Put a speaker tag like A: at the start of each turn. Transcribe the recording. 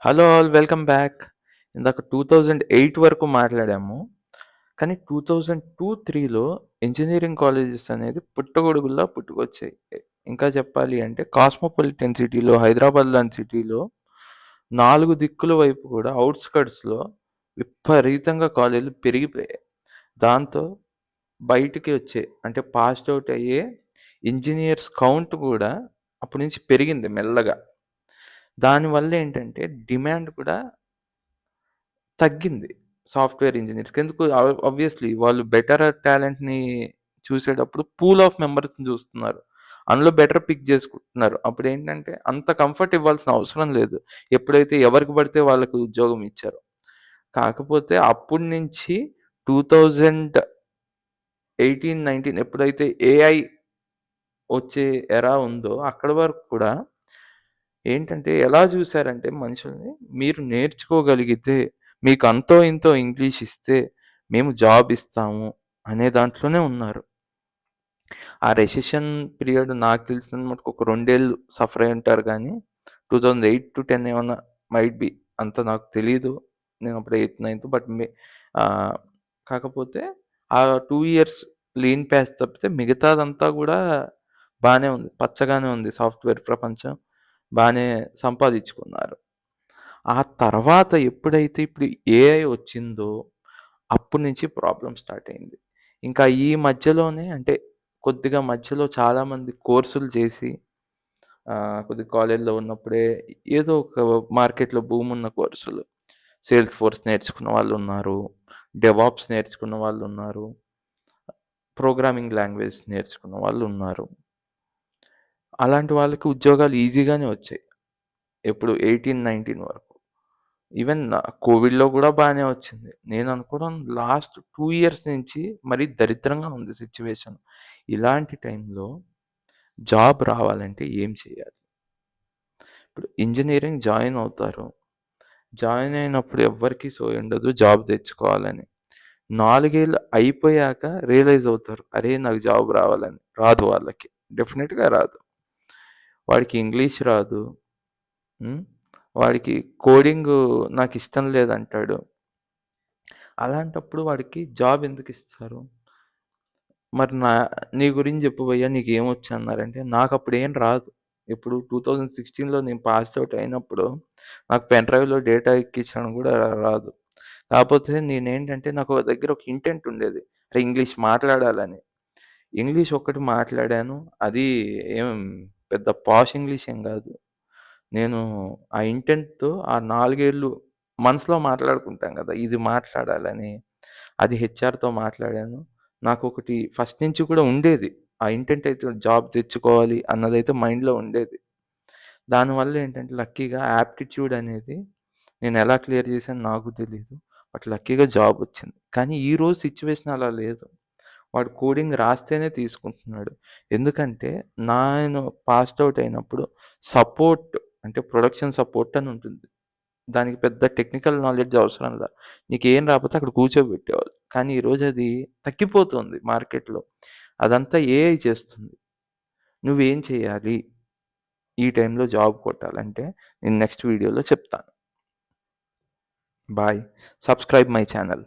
A: Hello all welcome back. ఇందాక 2008 వరకు మాట్లాడాము. కానీ 2002, 3లో ఇంజినీరింగ్ కాలేజెస్ అనేది పుట్టగొడుగుల్లా పుట్టుకొచ్చాయి. ఇంకా చెప్పాలి అంటే కాస్మోపాలిటన్ సిటీలో, హైదరాబాద్ లాంటి సిటీలో 4 దిక్కుల వైపు కూడా ఔట్‌స్కర్ట్స్‌లో విపరీతంగా కాలేజీలు పెరిగిపోయాయి. దాంతో బయటికి వచ్చే అంటే పాస్డ్ ఔట్ అయ్యే ఇంజినీర్స్ కౌంట్ కూడా అప్పటి నుంచి పెరిగింది మెల్లగా. దానివల్ల ఏంటంటే డిమాండ్ కూడా తగ్గింది సాఫ్ట్‌వేర్ ఇంజినీర్స్‌కి. ఎందుకు ఆబ్వియస్‌లీ వాళ్ళు బెటర్ టాలెంట్‌ని చూసేటప్పుడు పూల్ ఆఫ్ మెంబర్స్‌ని చూస్తున్నారు. అందులో బెటర్ పిక్ చేసుకుంటున్నారు. అప్పుడేంటంటే అంత కంఫర్ట్ ఇవ్వాల్సిన అవసరం లేదు. ఎప్పుడైతే ఎవరికి పడితే వాళ్ళకి ఉద్యోగం ఇచ్చారో. కాకపోతే అప్పటి నుంచి 2018, 19 ఎప్పుడైతే ఏఐ వచ్చే ఎరా ఉందో అక్కడి వరకు కూడా ఏంటంటే ఎలా చూసారంటే మనుషుల్ని, మీరు నేర్చుకోగలిగితే, మీకు అంతో ఇంతో ఇంగ్లీష్ ఇస్తే మేము జాబ్ ఇస్తాము అనే దాంట్లోనే ఉన్నారు. ఆ రెసెషన్ పీరియడ్ నాకు తెలిసినంత మటుకు ఒక 2 ఏళ్ళు సఫర్ అయ్యి ఉంటారు గానీ 2008-10 ఏమన్నా మైట్ బి అంత నాకు తెలీదు. నేను అప్పుడు 8, 9 బట్ కాకపోతే ఆ 2 ఇయర్స్ లీన్ పాస్ తప్పితే మిగతాదంతా గూడా బానే ఉంది. పచ్చగానే ఉంది సాఫ్ట్‌వేర్ ప్రపంచం. బానే సంపాదించుకున్నారు. ఆ తర్వాత ఎప్పుడైతే ఇప్పుడు ఏఐ వచ్చిందో, అప్పటి నుంచి ప్రాబ్లమ్ స్టార్ట్ అయింది. ఇంకా ఈ మధ్యలోనే అంటే కొద్దిగా మధ్యలో చాలామంది కోర్సులు చేసి కొద్దిగా కాలేజ్‌లో ఉన్నప్పుడే ఏదో ఒక మార్కెట్‌లో బూమ్ ఉన్న కోర్సులు. సేల్స్ ఫోర్స్ నేర్చుకున్న వాళ్ళున్నారు. డెవాప్స్ నేర్చుకున్న వాళ్ళున్నారు. ప్రోగ్రామింగ్ లాంగ్వేజ్ నేర్చుకున్న వాళ్ళున్నారు. అలాంటి వాళ్ళకి ఉద్యోగాలు ఈజీగానే వచ్చాయి. ఎప్పుడు 18, 19 వరకు. ఈవెన్ కోవిడ్‌లో గూడా బానే వచ్చింది. నేను అనుకోవడం లాస్ట్ 2 ఇయర్స్ నుంచి మరీ దరిద్రంగా ఉంది సిట్యుయేషన్. ఇలాంటి టైంలో జాబ్ రావాలంటే ఏం చేయాలి? ఇప్పుడు ఇంజినీరింగ్ జాయిన్ అవుతారు. జాయిన్ అయినప్పుడు ఎవ్వరికీ సోయుండదు జాబ్ తెచ్చుకోవాలని. 4 ఏళ్ళు అయిపోయాక రియలైజ్ అవుతారు. అరే! నాకు జాబ్ రావాలని. రాదు వాళ్ళకి. డెఫినిట్‌గా రాదు. వాడికి ఇంగ్లీష్ రాదు. హ్మ్. వాడికి కోడింగు నాకిష్టం లేదంటాడు. అలాంటప్పుడు వాడికి జాబ్ ఎందుకిస్తారు? మరి నీ గురించి చెప్పు భయ్యా నీకేమొచ్చు అన్నారంటే, నాకప్పుడేం రాదు. ఎప్పుడు 2016లో నేను పాస్డ్ ఔట్ అయినప్పుడు నాకు పెన్ డ్రైవ్‌లో డేటా ఎక్కించడం కూడా రాదు. కాపోతే నేనేంటంటే నాకు ఒక దగ్గర ఒక ఇంటెంట్ ఉండేది. అరే! ఇంగ్లీష్ మాట్లాడాలని. ఇంగ్లీష్ ఒక్కటి మాట్లాడాను. అది ఏం పెద్ద పాష్ ఇంగ్లీష్ ఏం గాదు. నేను ఆ ఇంటెంట్‌తో ఆ 4 ఏళ్ళు మనసులో మాట్లాడుకుంటాం గదా! ఇది మాట్లాడాలని. అది హెచ్ఆర్‌తో మాట్లాడాను. నాకొకటి ఫస్ట్ నుంచి కూడా ఉండేది. ఆ ఇంటెంట్ అయితే జాబ్ తెచ్చుకోవాలి అన్నదైతే మైండ్‌లో ఉండేది. దానివల్ల ఏంటంటే లక్కీగా యాప్టిట్యూడ్ అనేది నేనెలా క్లియర్ చేశానో నాకు తెలీదు. బట్ లక్కీగా జాబ్ వచ్చింది. కానీ ఈరోజు సిట్యుయేషన్ అలా లేదు. వాడు కోడింగ్ రాస్తేనే తీసుకుంటున్నాడు. ఎందుకంటే నేను పాస్డ్ ఔట్ అయినప్పుడు సపోర్ట్ అంటే ప్రొడక్షన్ సపోర్ట్ అని ఉంటుంది. దానికి పెద్ద టెక్నికల్ నాలెడ్జ్ అవసరంలా. నీకేం రాకపోతే అక్కడ కూర్చోబెట్టేవాళ్ళు. కానీ ఈరోజు అది తగ్గిపోతుంది మార్కెట్‌లో. అదంతా ఏఐ చేస్తుంది. నువ్వేం చేయాలి? ఈ టైంలో జాబ్ కొట్టాలంటే నేను నెక్స్ట్ వీడియోలో చెప్తాను. బాయ్. Subscribe my channel.